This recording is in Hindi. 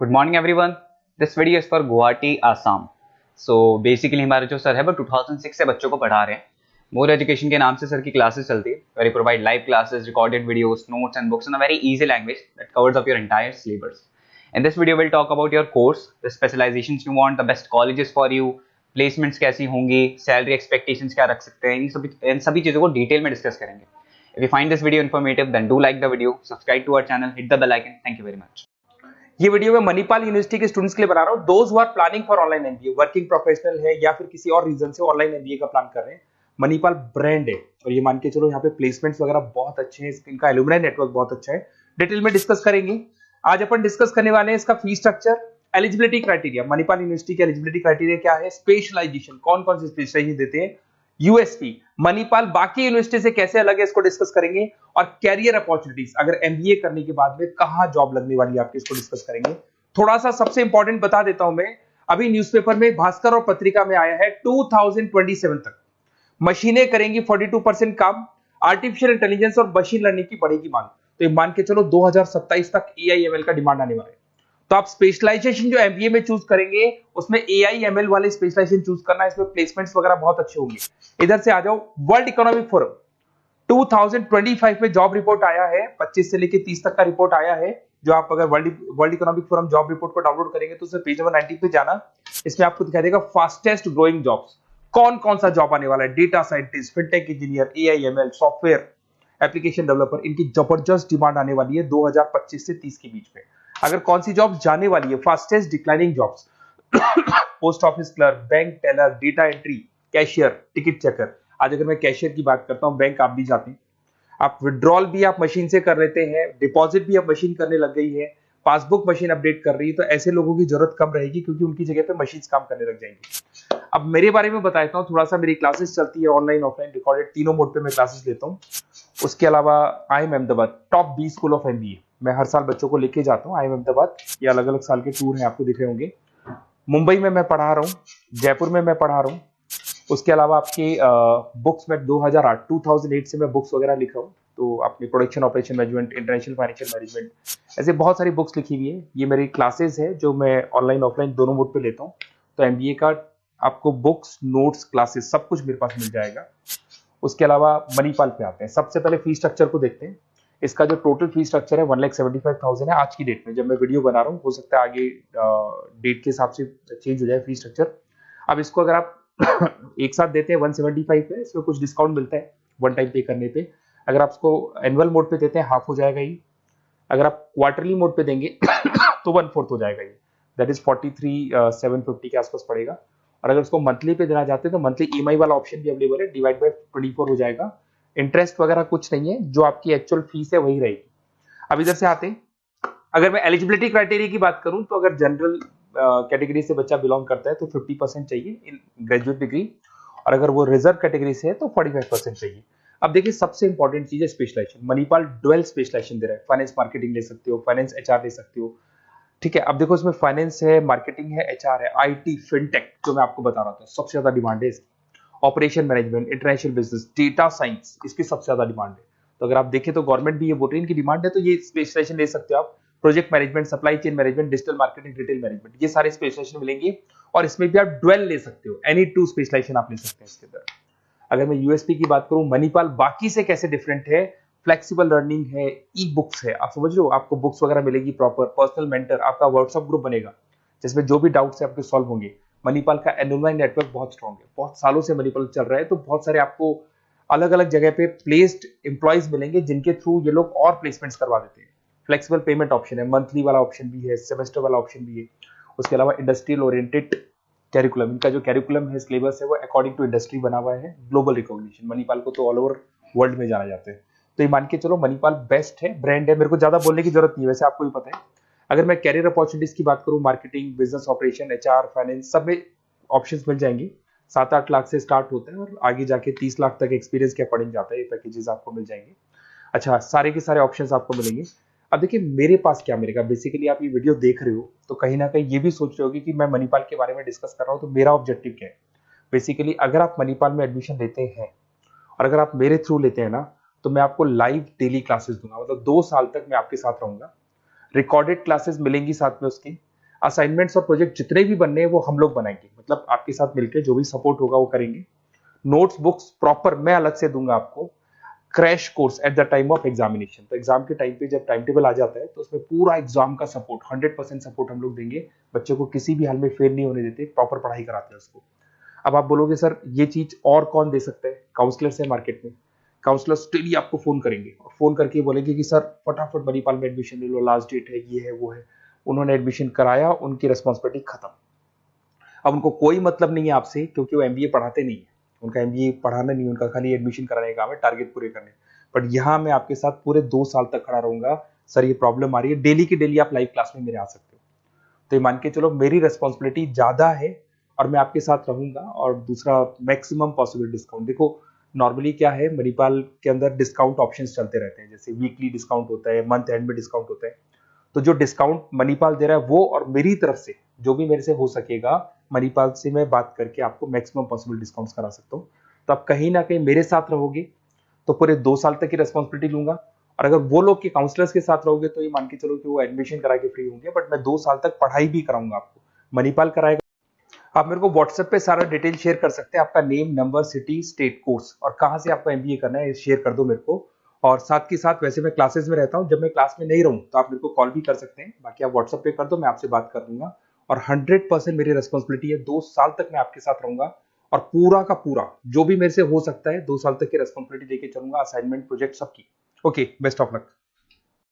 Good morning everyone. This video is for Guwahati Assam. So basically हमारे जो सर है वो 2006 से बच्चों को पढ़ा रहे हैं। मोर एजुकेशन के नाम से सर की क्लासेस चलती है, where you provide live classes, recorded videos, notes and books in a very easy language that covers up your entire syllabus. In this video we'll talk about your course, the specializations you want, the best colleges for you, placements कैसी होंगी, salary expectations क्या रख सकते हैं, इन सभी चीजों को डिटेल में डिस्कस करेंगे। If you find this video informative, then do like the video, subscribe to our channel, hit the bell icon. Thank you very much. ये वीडियो मैं मणिपाल यूनिवर्सिटी के स्टूडेंट्स के लिए बना रहा हूँ। Those who are planning for online MBA, working professional है या फिर किसी और रीजन से ऑनलाइन एमबीए का प्लान कर रहे हैं। मणिपाल ब्रांड है और ये मान के चलो यहाँ पे प्लेसमेंट्स वगैरह बहुत अच्छे हैं, इनका एलुमनाई नेटवर्क बहुत अच्छा है। डिटेल में डिस्कस करेंगे। आज अपन डिस्कस करने वाले हैं इसका fee structure, eligibility criteria, Manipal university के एलिजिबिलिटी क्राइटेरिया क्या है, स्पेशलाइजेशन, कौन कौन से स्पेशलाइजेशन देते हैं, यूएसपी, मणिपाल बाकी यूनिवर्सिटी से कैसे अलग है इसको डिस्कस करेंगे, और कैरियर अपॉर्चुनिटीज, अगर एमबीए करने के बाद में कहां जॉब लगने वाली है आपकी, इसको डिस्कस करेंगे। थोड़ा सा सबसे इंपॉर्टेंट बता देता हूं मैं, अभी न्यूज़पेपर में, भास्कर और पत्रिका में आया है 2027 तक मशीनें करेंगी 42% काम, आर्टिफिशियल इंटेलिजेंस और मशीन लर्निंग की बढ़ेगी मांग। तो ये मान के चलो 2027 तक एआईएमएल का डिमांड आने वाला है। तो आप स्पेशलाइजेशन जो एमबीए में चूज करेंगे उसमें एआईएमएल वाले स्पेशलाइजेशन चूज करना, इसमें प्लेसमेंट्स वगैरह बहुत अच्छे होंगे। इधर से आ जाओ, वर्ल्ड इकोनॉमिक फोरम 2025 में जॉब रिपोर्ट आया है, 25 से लेके 30 तक का रिपोर्ट आया है। जो आप अगर world economic forum job report को डाउनलोड करेंगे तो उसमें पेज नंबर 90 पे जाना, इसमें आपको दिखाई देगा फास्टेस्ट ग्रोइंग जॉब्स, कौन कौन सा जॉब आने वाला है, data scientist, fintech engineer, AIML, software application developer, इनकी जबरदस्त डिमांड आने वाली है 2025 से 30 के बीच में। अगर कौन सी जॉब जाने वाली है, fastest declining jobs, post office clerk, bank teller, data entry, cashier, ticket checker. आज अगर मैं कैशियर की बात करता हूं, बैंक आप भी जाते हैं, आप विड्रॉल भी आप मशीन से कर लेते हैं, डिपॉजिट भी अब मशीन करने लग गई है, पासबुक मशीन अपडेट कर रही है, तो ऐसे लोगों की जरूरत कम रहेगी क्योंकि उनकी जगह पे मशीन काम करने लग जाएंगी। अब मेरे बारे में बताता हूँ थोड़ा सा, मेरी क्लासेस चलती है ऑनलाइन ऑफलाइन रिकॉर्डेड, तीनों मोड पे मैं क्लासेस लेता हूँ। उसके अलावा IIM Ahmedabad top 20 school of MBA, मैं हर साल बच्चों को लेके जाता हूँ IIM अहमदाबाद। ये अलग अलग साल के टूर हैं, आपको दिख रहे होंगे। मुंबई में मैं पढ़ा रहा हूँ, जयपुर में मैं पढ़ा रहा हूँ। उसके अलावा आपके बुक्स में 2008 से मैं बुक्स वगैरह लिख रहा हूँ, तो आपने production operation management, international financial management, ऐसे बहुत सारी बुक्स लिखी हुई है। ये मेरी क्लासेस है जो मैं ऑनलाइन ऑफलाइन दोनों मोड पे लेता हूँ। तो एमबीए का आपको बुक्स, नोट्स, क्लासेस सब कुछ मेरे पास मिल जाएगा। उसके अलावा मणिपाल पे आते हैं। सबसे पहले फी स्ट्रक्चर को देखते हैं। इसका जो टोटल फी स्ट्रक्चर है 1,75,000 है आज की डेट में, जब मैं वीडियो बना रहा हूँ। हो सकता है आगे डेट के हिसाब से चेंज हो जाए फी स्ट्रक्चर। अब इसको अगर आप एक साथ देते हैं 175 पे, इसमें कुछ डिस्काउंट मिलता है वन टाइम पे करने पे। अगर आप इसको एनुअल मोड पे देते हैं हाफ हो जाएगा ये। अगर आप क्वार्टरली मोड पे देंगे तो 1/4 हो जाएगा ये, दैट इज 43,750 के आसपास पड़ेगा। और अगर उसको मंथली पे देना चाहते हैं तो मंथली ईएमआई वाला ऑप्शन भी अवेलेबल है, डिवाइड बाय 24 हो जाएगा। इंटरेस्ट वगैरह कुछ नहीं है, जो आपकी एक्चुअल फीस है वही रहेगी। अब इधर से आते हैं, अगर मैं एलिजिबिलिटी क्राइटेरिया की बात करूं तो अगर जनरल कैटेगरी से बच्चा बिलोंग करता है तो 50% चाहिए इन ग्रेजुएट डिग्री, और अगर वो रिजर्व कैटेगरी से है तो 45% चाहिए। अब देखिए, सबसे इंपॉर्टेंट चीज है स्पेशलाइजेशन। मणिपाल डुअल स्पेशलाइजेशन दे रहा है, फाइनेंस मार्केटिंग ले सकते हो, फाइनेंस एचआर ले सकते हो, ठीक है। अब देखो, इसमें फाइनेंस है, मार्केटिंग है, एचआर है, आईटी, फिनटेक, जो मैं आपको बता रहा था सबसे ज्यादा डिमांड है इसकी। Operation management, international business, data science, इसकी सबसे ज्यादा डिमांड है। तो अगर आप देखें तो गवर्नमेंट भी ये बोल रही है इनकी डिमांड है, तो ये स्पेशलाइजेशन ले सकते हो आप। Project management, supply chain management, digital marketing, retail management, ये सारे स्पेशलाइजेशन मिलेंगे। और इसमें भी आप डुअल ले सकते हो, एनी 2 स्पेशलाइजेशन आप ले सकते हैं इसके अंदर। अगर मैं यूएसपी की बात करूं, मणिपाल बाकी से कैसे डिफरेंट है, फ्लेक्सिबल लर्निंग है, ई बुक्स है, आप समझ लो, आपको बुक्स वगैरह मिलेगी प्रॉपर, पर्सनल मेंटर, आपका व्हाट्सएप ग्रुप बनेगा जिसमें जो भी डाउट्स है आपके सॉल्व होंगे। मणिपाल का एलुमनाई नेटवर्क बहुत स्ट्रॉन्ग है, बहुत सालों से मणिपाल चल रहा है, तो बहुत सारे आपको अलग अलग जगह पे प्लेस्ड एम्प्लॉयज मिलेंगे जिनके थ्रू ये लोग और प्लेसमेंट्स करवा देते हैं। फ्लेक्सिबल पेमेंट ऑप्शन है, मंथली वाला ऑप्शन भी है, सेमेस्टर वाला ऑप्शन भी है। उसके अलावा इंडस्ट्रियल ओरिएंटेड कैरिकुलम, इनका जो कैरिकुलम है, सिलेबस है, वो अकॉर्डिंग टू इंडस्ट्री बना हुआ है। ग्लोबल रिकॉग्निशन, मणिपाल को तो ऑल ओवर वर्ल्ड में जाना जाता है। तो ये मान के चलो मणिपाल बेस्ट है, ब्रांड है, मेरे को ज्यादा बोलने की जरूरत नहीं है, वैसे आपको भी पता है। अगर मैं कैरियर अपॉर्चुनिटीज की बात करूं, marketing, business operation, HR, finance, सब में ऑप्शंस मिल जाएंगे। 7-8 लाख से स्टार्ट होता है और आगे जाके 30 लाख तक एक्सपीरियंस के अकॉर्डिंग जाता है, ये पैकेजेस आपको मिल जाएंगे। अच्छा, सारे के सारे ऑप्शंस आपको मिलेंगे। अब देखिए मेरे पास क्या मिलेगा, बेसिकली आप ये वीडियो देख रहे हो तो कहीं ना कहीं ये भी सोच रहे होगे कि मैं मणिपाल के बारे में डिस्कस कर रहा हूँ, तो मेरा ऑब्जेक्टिव क्या है। बेसिकली अगर आप मणिपाल में एडमिशन लेते हैं और अगर आप मेरे थ्रू लेते हैं ना, तो मैं आपको लाइव डेली क्लासेस दूंगा, मतलब 2 साल तक मैं आपके साथ रहूंगा। रिकॉर्डेड क्लासेस मिलेंगी साथ में उसकी, असाइनमेंट्स और प्रोजेक्ट जितने भी बनने हैं वो हम लोग बनाएंगे, मतलब आपके साथ मिलकर जो भी सपोर्ट होगा वो करेंगे। नोट्स बुक्स प्रॉपर मैं अलग से दूंगा आपको। Crash course at the time of examination, तो एग्जाम के टाइम पे जब टाइम टेबल आ जाता है तो उसमें पूरा एग्जाम का सपोर्ट 100% सपोर्ट हम लोग देंगे। बच्चे को किसी भी हाल में फेल नहीं होने देते, प्रॉपर पढ़ाई कराते हैं उसको। अब आप बोलोगे सर ये चीज और कौन दे सकता है? काउंसलर्स है मार्केट में, काउंसलर्स डेली आपको फोन करेंगे और फोन करके बोलेंगे कि सर फटाफट मणिपाल में एडमिशन ले लो, लास्ट डेट है, ये है वो है। उन्होंने एडमिशन कराया, उनकी रिस्पॉन्सिबिलिटी खत्म। अब उनको कोई मतलब नहीं है आपसे, क्योंकि वो एमबीए पढ़ाते नहीं है, उनका एमबीए पढ़ाना नहीं, उनका खाली एडमिशन कराने का काम है, टारगेट पूरे करने। बट यहाँ मैं आपके साथ पूरे 2 साल तक खड़ा रहूंगा। सर ये प्रॉब्लम आ रही है, डेली की डेली आप लाइव क्लास में मेरे आ सकते हो। तो ये मान के चलो मेरी रेस्पॉन्सिबिलिटी ज्यादा है और मैं आपके साथ रहूंगा। और दूसरा, मैक्सिमम पॉसिबल डिस्काउंट। देखो नॉर्मली क्या है, मणिपाल के अंदर डिस्काउंट ऑप्शंस चलते रहते हैं, जैसे वीकली डिस्काउंट होता है, मंथ एंड में डिस्काउंट होता है। तो जो डिस्काउंट मणिपाल दे रहा है वो, और मेरी तरफ से जो भी मेरे से हो सकेगा, मणिपाल से मैं बात करके आपको मैक्सिमम पॉसिबल डिस्काउंट्स करा सकता हूँ। तो आप कहीं ना कहीं मेरे साथ रहोगे तो पूरे 2 साल तक की रेस्पॉन्सिबिलिटी लूंगा। और अगर वो लोग के काउंसलर्स के साथ रहोगे तो ये मान के चलो कि वो एडमिशन करा के फ्री होंगे, बट मैं 2 साल तक पढ़ाई भी कराऊंगा आपको, मणिपाल कराएगा। आप मेरे को व्हाट्सएप पे सारा डिटेल शेयर कर सकते हैं, आपका name, number, city, state, course और कहाँ से आपको एमबीए करना है शेयर कर दो मेरे को। और साथ के साथ वैसे मैं क्लासेस में रहता हूँ, जब मैं क्लास में नहीं रहूँ तो आप मेरे को कॉल भी कर सकते हैं, बाकी आप व्हाट्सएप पे कर दो, मैं आपसे बात कर दूंगा। और 100% मेरी रेस्पॉन्सिबिलिटी है, 2 साल तक मैं आपके साथ रहूंगा और पूरा का पूरा जो भी मेरे से हो सकता है 2 साल तक की रेस्पॉन्सिबिलिटी लेके चलूंगा, असाइनमेंट, प्रोजेक्ट सबकी। Okay, best of luck.